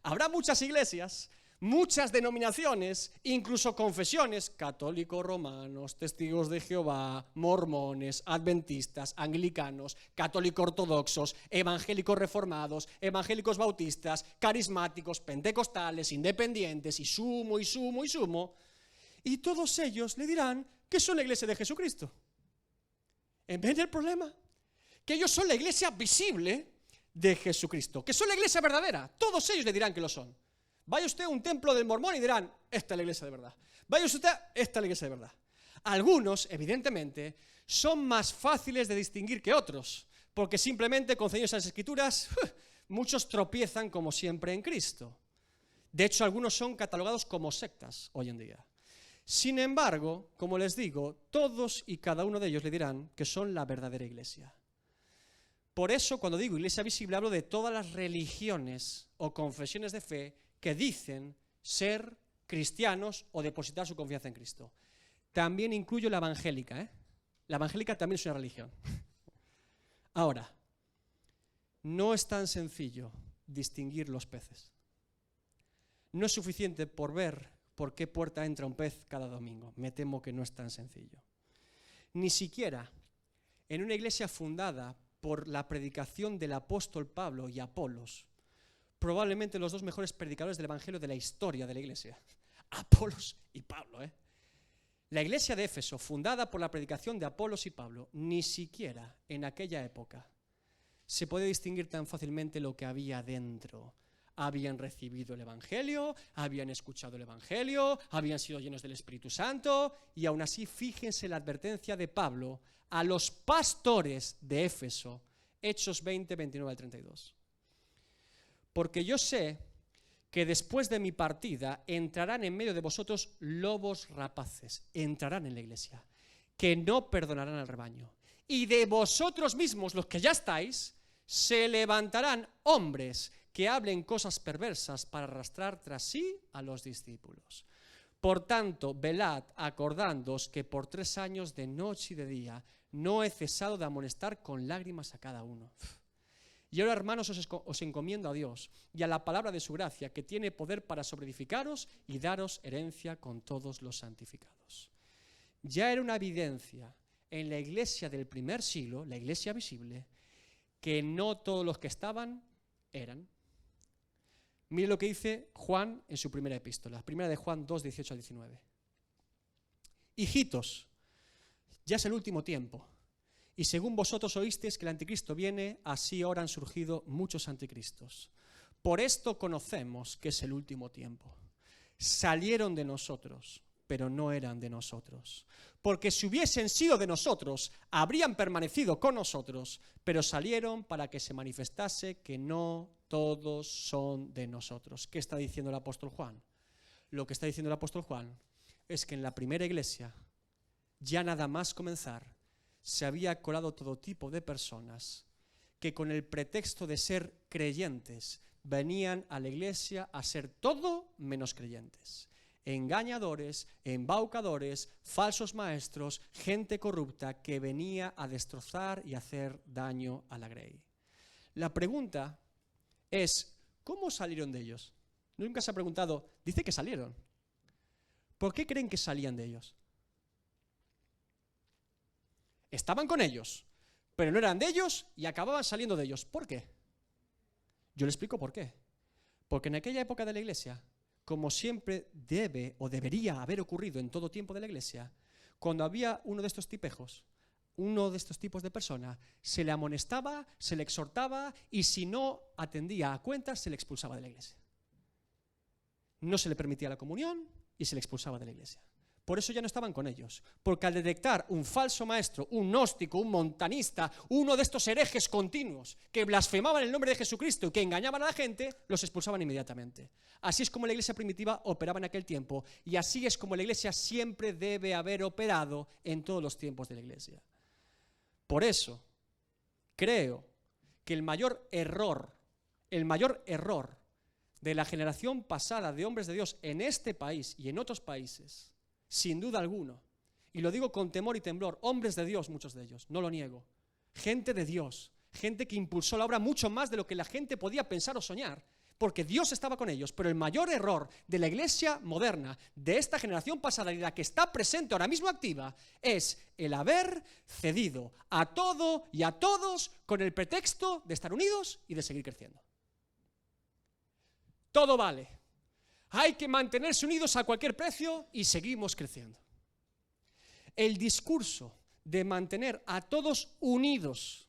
habrá muchas iglesias, Muchas denominaciones, incluso confesiones, católicos romanos, testigos de Jehová, mormones, adventistas, anglicanos, católicos ortodoxos, evangélicos reformados, evangélicos bautistas, carismáticos, pentecostales, independientes, y sumo, y todos ellos le dirán que son la iglesia de Jesucristo. ¿Ven el problema? Que ellos son la iglesia visible de Jesucristo, que son la iglesia verdadera. Todos ellos le dirán que lo son. Vaya usted a un templo del mormón y dirán, esta es la iglesia de verdad. Vaya usted, esta es la iglesia de verdad. Algunos, evidentemente, son más fáciles de distinguir que otros, porque simplemente concedidos a las Escrituras, muchos tropiezan como siempre en Cristo. De hecho, algunos son catalogados como sectas hoy en día. Sin embargo, como les digo, todos y cada uno de ellos le dirán que son la verdadera iglesia. Por eso, cuando digo iglesia visible, hablo de todas las religiones o confesiones de fe que dicen ser cristianos o depositar su confianza en Cristo. También incluyo la evangélica, La evangélica también es una religión. Ahora, no es tan sencillo distinguir los peces. No es suficiente por ver por qué puerta entra un pez cada domingo. Me temo que no es tan sencillo. Ni siquiera en una iglesia fundada por la predicación del apóstol Pablo y Apolos, probablemente los dos mejores predicadores del evangelio de la historia de la iglesia, Apolos y Pablo. La iglesia de Éfeso, fundada por la predicación de Apolos y Pablo, ni siquiera en aquella época se puede distinguir tan fácilmente lo que había dentro. Habían recibido el evangelio, habían escuchado el evangelio, habían sido llenos del Espíritu Santo, y aún así fíjense la advertencia de Pablo a los pastores de Éfeso, Hechos 20, 29 al 32. Porque yo sé que después de mi partida entrarán en medio de vosotros lobos rapaces, entrarán en la iglesia, que no perdonarán al rebaño. Y de vosotros mismos, los que ya estáis, se levantarán hombres que hablen cosas perversas para arrastrar tras sí a los discípulos. Por tanto, velad, acordándoos que por 3 años de noche y de día no he cesado de amonestar con lágrimas a cada uno. Y ahora, hermanos, os encomiendo a Dios y a la palabra de su gracia, que tiene poder para sobreedificaros y daros herencia con todos los santificados. Ya era una evidencia en la iglesia del primer siglo, la iglesia visible, que no todos los que estaban eran. Mire lo que dice Juan en su primera epístola, primera de Juan 2, 18 al 19. Hijitos, ya es el último tiempo, y según vosotros oísteis que el anticristo viene, así ahora han surgido muchos anticristos. Por esto conocemos que es el último tiempo. Salieron de nosotros, pero no eran de nosotros. Porque si hubiesen sido de nosotros, habrían permanecido con nosotros, pero salieron para que se manifestase que no todos son de nosotros. ¿Qué está diciendo el apóstol Juan? Lo que está diciendo el apóstol Juan es que en la primera iglesia, ya nada más comenzar, se había colado todo tipo de personas que con el pretexto de ser creyentes venían a la iglesia a ser todo menos creyentes. Engañadores, embaucadores, falsos maestros, gente corrupta que venía a destrozar y hacer daño a la grey. La pregunta es, ¿cómo salieron de ellos? Nunca se ha preguntado, dice que salieron. ¿Por qué creen que salían de ellos? Estaban con ellos, pero no eran de ellos y acababan saliendo de ellos. ¿Por qué? Yo le explico por qué. Porque en aquella época de la iglesia, como siempre debe o debería haber ocurrido en todo tiempo de la iglesia, cuando había uno de estos tipejos, uno de estos tipos de persona, se le amonestaba, se le exhortaba y si no atendía a cuentas, se le expulsaba de la iglesia. No se le permitía la comunión y se le expulsaba de la iglesia. Por eso ya no estaban con ellos, porque al detectar un falso maestro, un gnóstico, un montanista, uno de estos herejes continuos que blasfemaban el nombre de Jesucristo y que engañaban a la gente, los expulsaban inmediatamente. Así es como la iglesia primitiva operaba en aquel tiempo y así es como la iglesia siempre debe haber operado en todos los tiempos de la iglesia. Por eso, creo que el mayor error de la generación pasada de hombres de Dios en este país y en otros países, sin duda alguno, y lo digo con temor y temblor, hombres de Dios, muchos de ellos, no lo niego, gente de Dios, gente que impulsó la obra mucho más de lo que la gente podía pensar o soñar, porque Dios estaba con ellos, pero el mayor error de la iglesia moderna, de esta generación pasada y la que está presente ahora mismo activa, es el haber cedido a todo y a todos con el pretexto de estar unidos y de seguir creciendo. Todo vale. Hay que mantenerse unidos a cualquier precio y seguimos creciendo. El discurso de mantener a todos unidos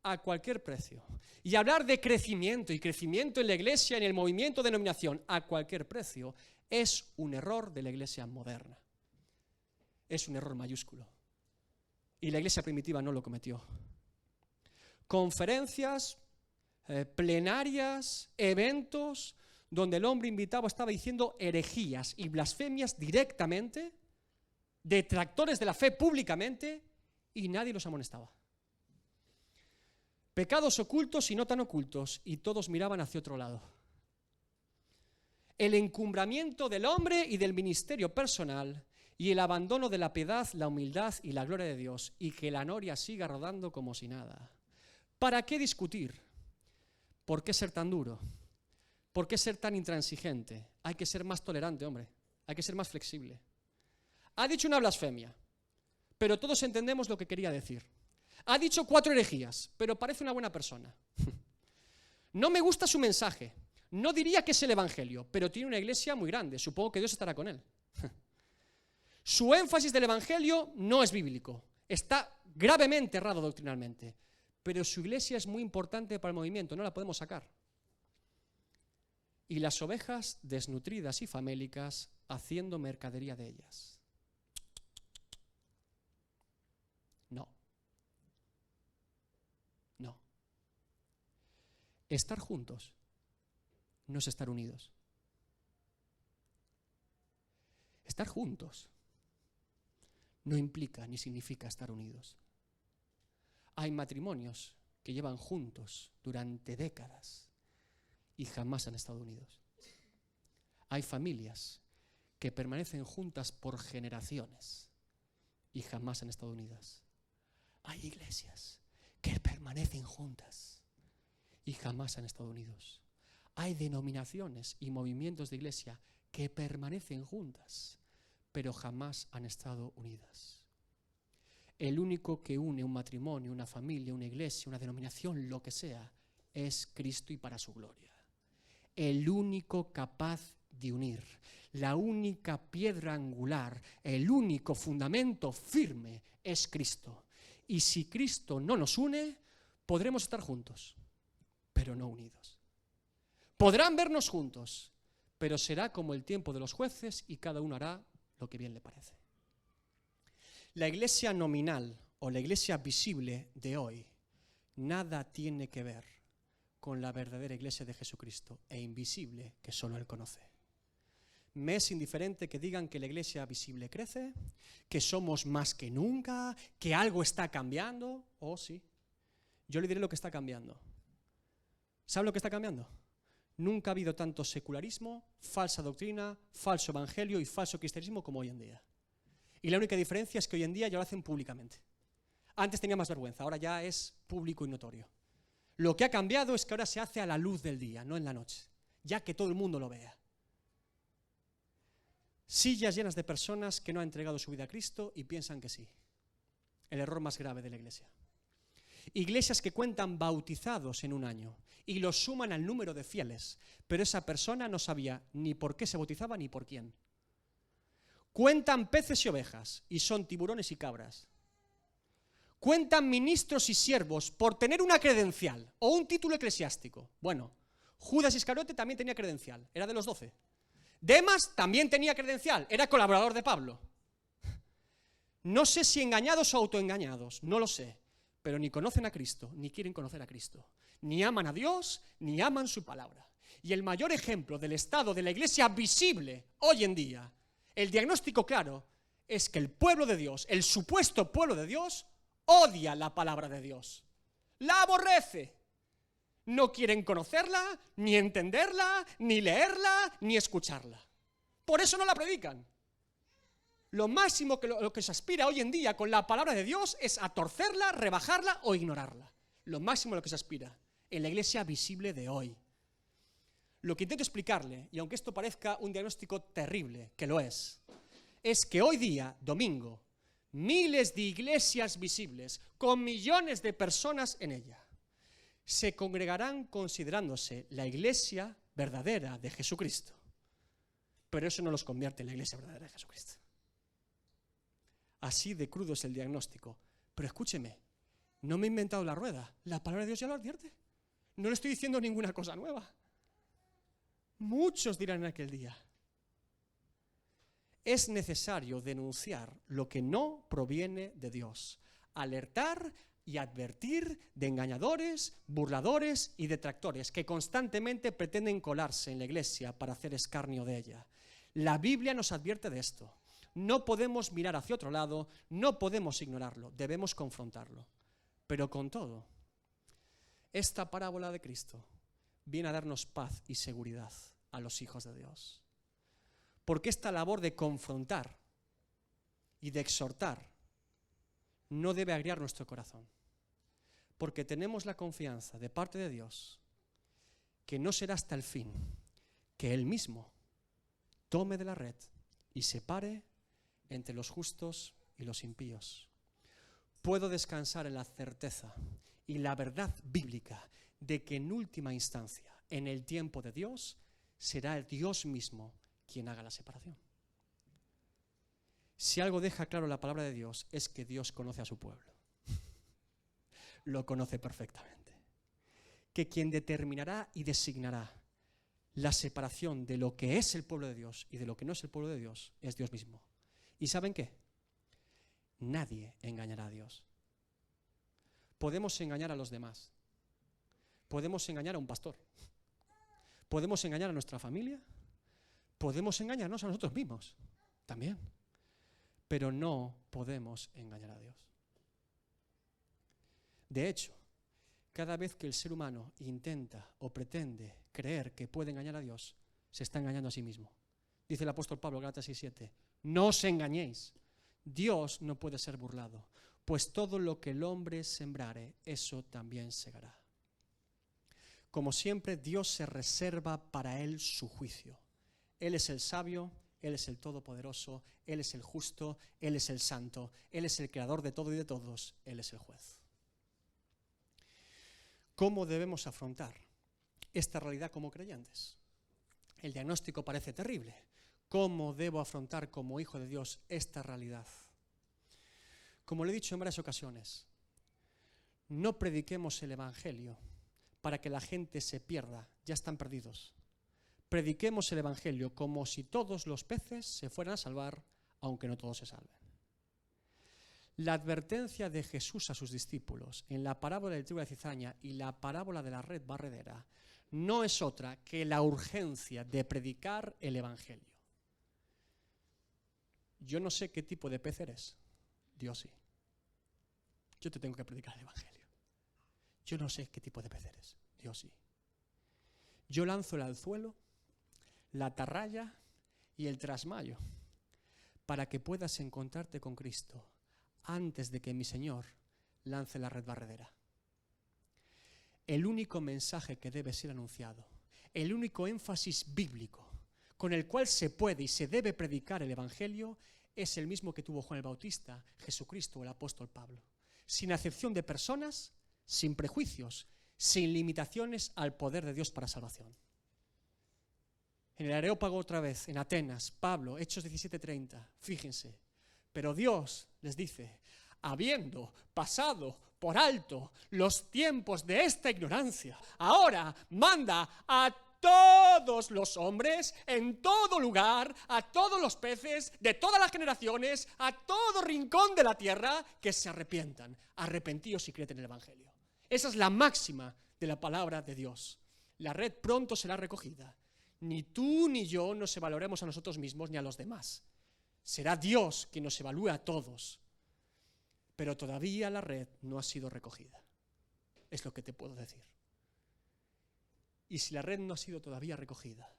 a cualquier precio y hablar de crecimiento y crecimiento en la iglesia, en el movimiento de denominación a cualquier precio, es un error de la iglesia moderna. Es un error mayúsculo. Y la iglesia primitiva no lo cometió. Conferencias, plenarias, eventos, donde el hombre invitado estaba diciendo herejías y blasfemias directamente, detractores de la fe públicamente, y nadie los amonestaba. Pecados ocultos y no tan ocultos, y todos miraban hacia otro lado. El encumbramiento del hombre y del ministerio personal, y el abandono de la piedad, la humildad y la gloria de Dios, y que la noria siga rodando como si nada. ¿Para qué discutir? ¿Por qué ser tan duro? ¿Por qué ser tan intransigente? Hay que ser más tolerante, hombre. Hay que ser más flexible. Ha dicho una blasfemia, pero todos entendemos lo que quería decir. Ha dicho 4 herejías, pero parece una buena persona. No me gusta su mensaje. No diría que es el evangelio, pero tiene una iglesia muy grande. Supongo que Dios estará con él. Su énfasis del evangelio no es bíblico. Está gravemente errado doctrinalmente. Pero su iglesia es muy importante para el movimiento, no la podemos sacar. Y las ovejas desnutridas y famélicas haciendo mercadería de ellas. No. No. Estar juntos no es estar unidos. Estar juntos no implica ni significa estar unidos. Hay matrimonios que llevan juntos durante décadas y jamás han estado unidos. Hay familias que permanecen juntas por generaciones y jamás han estado unidas. Hay iglesias que permanecen juntas y jamás han estado unidos. Hay denominaciones y movimientos de iglesia que permanecen juntas, pero jamás han estado unidas. El único que une un matrimonio, una familia, una iglesia, una denominación, lo que sea, es Cristo y para su gloria. El único capaz de unir, la única piedra angular, el único fundamento firme es Cristo. Y si Cristo no nos une, podremos estar juntos, pero no unidos. Podrán vernos juntos, pero será como el tiempo de los jueces y cada uno hará lo que bien le parece. La iglesia nominal o la iglesia visible de hoy nada tiene que ver con la verdadera iglesia de Jesucristo e invisible que solo Él conoce. Me es indiferente que digan que la iglesia visible crece, que somos más que nunca, que algo está cambiando. Oh, sí. Yo le diré lo que está cambiando. ¿Sabe lo que está cambiando? Nunca ha habido tanto secularismo, falsa doctrina, falso evangelio y falso cristianismo como hoy en día. Y la única diferencia es que hoy en día ya lo hacen públicamente. Antes tenía más vergüenza, ahora ya es público y notorio. Lo que ha cambiado es que ahora se hace a la luz del día, no en la noche, ya que todo el mundo lo vea. Sillas llenas de personas que no han entregado su vida a Cristo y piensan que sí. El error más grave de la iglesia. Iglesias que cuentan bautizados en un año y los suman al número de fieles, pero esa persona no sabía ni por qué se bautizaba ni por quién. Cuentan peces y ovejas y son tiburones y cabras. Cuentan ministros y siervos por tener una credencial o un título eclesiástico. Bueno, Judas Iscariote también tenía credencial, era de los 12. Demas también tenía credencial, era colaborador de Pablo. No sé si engañados o autoengañados, no lo sé, pero ni conocen a Cristo, ni quieren conocer a Cristo. Ni aman a Dios, ni aman su palabra. Y el mayor ejemplo del estado de la iglesia visible hoy en día, el diagnóstico claro, es que el pueblo de Dios, el supuesto pueblo de Dios, odia la palabra de Dios. La aborrece. No quieren conocerla, ni entenderla, ni leerla, ni escucharla. Por eso no la predican. Lo máximo que lo que se aspira hoy en día con la palabra de Dios es a torcerla, rebajarla o ignorarla. Lo máximo a lo que se aspira en la iglesia visible de hoy. Lo que intento explicarle, y aunque esto parezca un diagnóstico terrible, que lo es que hoy día, domingo, miles de iglesias visibles, con millones de personas en ella, se congregarán considerándose la iglesia verdadera de Jesucristo. Pero eso no los convierte en la iglesia verdadera de Jesucristo. Así de crudo es el diagnóstico. Pero escúcheme, no me he inventado la rueda. La palabra de Dios ya lo advierte. No le estoy diciendo ninguna cosa nueva. Muchos dirán en aquel día: es necesario denunciar lo que no proviene de Dios, alertar y advertir de engañadores, burladores y detractores que constantemente pretenden colarse en la iglesia para hacer escarnio de ella. La Biblia nos advierte de esto. No podemos mirar hacia otro lado, no podemos ignorarlo, debemos confrontarlo. Pero con todo, esta parábola de Cristo viene a darnos paz y seguridad a los hijos de Dios. Porque esta labor de confrontar y de exhortar no debe agriar nuestro corazón. Porque tenemos la confianza de parte de Dios que no será hasta el fin que Él mismo tome de la red y separe entre los justos y los impíos. Puedo descansar en la certeza y la verdad bíblica de que en última instancia, en el tiempo de Dios, será el Dios mismo quien haga la separación. Si algo deja claro la palabra de Dios es que Dios conoce a su pueblo. Lo conoce perfectamente. Que quien determinará y designará la separación de lo que es el pueblo de Dios y de lo que no es el pueblo de Dios es Dios mismo. ¿Y saben qué? Nadie engañará a Dios. Podemos engañar a los demás. Podemos engañar a un pastor. Podemos engañar a nuestra familia. Podemos engañarnos a nosotros mismos también. Pero no podemos engañar a Dios. De hecho, cada vez que el ser humano intenta o pretende creer que puede engañar a Dios, se está engañando a sí mismo. Dice el apóstol Pablo, Gálatas 6:7, no os engañéis, Dios no puede ser burlado, pues todo lo que el hombre sembrare, eso también segará. Como siempre, Dios se reserva para él su juicio. Él es el sabio, Él es el todopoderoso, Él es el justo, Él es el santo, Él es el creador de todo y de todos, Él es el juez. ¿Cómo debemos afrontar esta realidad como creyentes? El diagnóstico parece terrible. ¿Cómo debo afrontar como hijo de Dios esta realidad? Como le he dicho en varias ocasiones, no prediquemos el Evangelio para que la gente se pierda, ya están perdidos. Prediquemos el Evangelio como si todos los peces se fueran a salvar, aunque no todos se salven. La advertencia de Jesús a sus discípulos en la parábola del trigo y la cizaña y la parábola de la red barredera no es otra que la urgencia de predicar el Evangelio. Yo no sé qué tipo de pez eres, Dios sí. Yo te tengo que predicar el Evangelio. Yo no sé qué tipo de pez eres, Dios sí. Yo lanzo el anzuelo, la atarraya y el trasmayo para que puedas encontrarte con Cristo antes de que mi Señor lance la red barredera. El único mensaje que debe ser anunciado, el único énfasis bíblico con el cual se puede y se debe predicar el Evangelio es el mismo que tuvo Juan el Bautista, Jesucristo o el apóstol Pablo. Sin acepción de personas, sin prejuicios, sin limitaciones al poder de Dios para salvación. En el Areópago otra vez, en Atenas, Pablo, Hechos 17:30, fíjense. Pero Dios les dice, habiendo pasado por alto los tiempos de esta ignorancia, ahora manda a todos los hombres, en todo lugar, a todos los peces, de todas las generaciones, a todo rincón de la tierra, que se arrepientan. Arrepentíos y creed en el Evangelio. Esa es la máxima de la palabra de Dios. La red pronto será recogida. Ni tú ni yo nos evaluaremos a nosotros mismos ni a los demás. Será Dios quien nos evalúe a todos. Pero todavía la red no ha sido recogida. Es lo que te puedo decir. Y si la red no ha sido todavía recogida,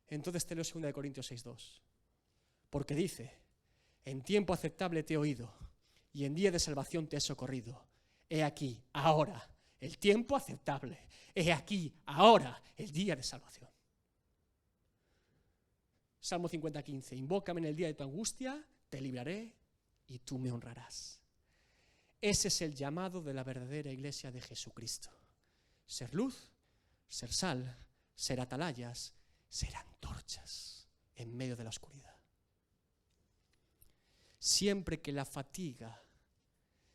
entonces te leo 2 Corintios 6:2. Porque dice, en tiempo aceptable te he oído, y en día de salvación te he socorrido. He aquí, ahora, el tiempo aceptable. He aquí, ahora, el día de salvación. Salmo 50:15. Invócame en el día de tu angustia, te libraré y tú me honrarás. Ese es el llamado de la verdadera iglesia de Jesucristo. Ser luz, ser sal, ser atalayas, ser antorchas en medio de la oscuridad. Siempre que la fatiga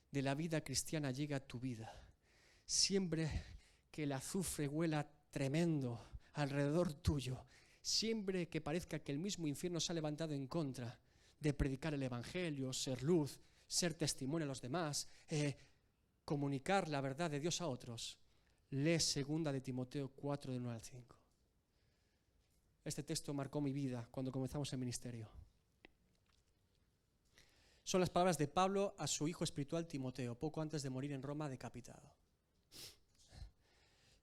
de la vida cristiana llega a tu vida, siempre que el azufre huela tremendo alrededor tuyo, siempre que parezca que el mismo infierno se ha levantado en contra de predicar el evangelio, ser luz, ser testimonio a los demás, comunicar la verdad de Dios a otros, lee 2 de Timoteo 4, del 1 al 5. Este texto marcó mi vida cuando comenzamos el ministerio. Son las palabras de Pablo a su hijo espiritual Timoteo, poco antes de morir en Roma decapitado.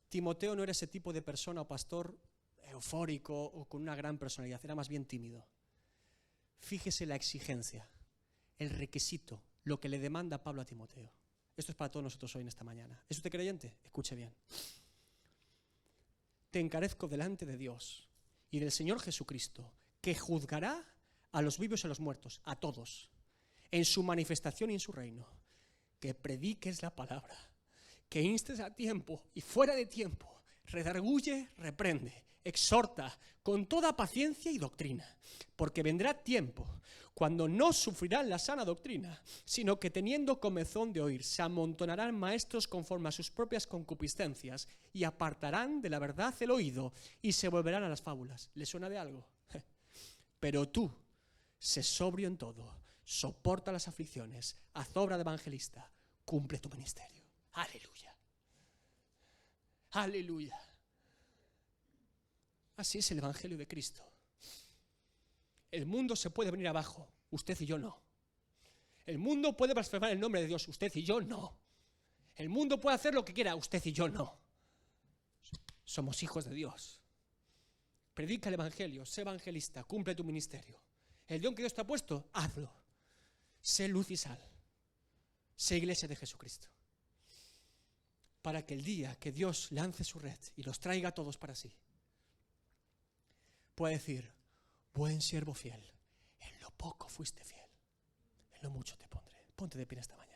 Timoteo no era ese tipo de persona o pastor eufórico o con una gran personalidad, era más bien tímido. Fíjese la exigencia, el requisito, lo que le demanda Pablo a Timoteo. Esto es para todos nosotros hoy en esta mañana. ¿Es usted creyente? Escuche bien. Te encarezco delante de Dios y del Señor Jesucristo, que juzgará a los vivos y a los muertos, a todos, en su manifestación y en su reino, que prediques la palabra, que instes a tiempo y fuera de tiempo, redarguye, reprende, exhorta con toda paciencia y doctrina, porque vendrá tiempo cuando no sufrirán la sana doctrina, sino que teniendo comezón de oír, se amontonarán maestros conforme a sus propias concupiscencias y apartarán de la verdad el oído y se volverán a las fábulas. ¿Le suena de algo? Pero tú, sé sobrio en todo, soporta las aflicciones, haz obra de evangelista, cumple tu ministerio. Aleluya. Aleluya. Así es el evangelio de Cristo. El mundo se puede venir abajo, usted y yo no. El mundo puede blasfemar el nombre de Dios, usted y yo no. El mundo puede hacer lo que quiera, usted y yo no. Somos hijos de Dios. Predica el evangelio, sé evangelista, cumple tu ministerio. El don que Dios te ha puesto, hazlo. Sé luz y sal. Sé iglesia de Jesucristo. Para que el día que Dios lance su red y los traiga a todos para sí, pueda decir: buen siervo fiel, en lo poco fuiste fiel, en lo mucho te pondré. Ponte de pie esta mañana.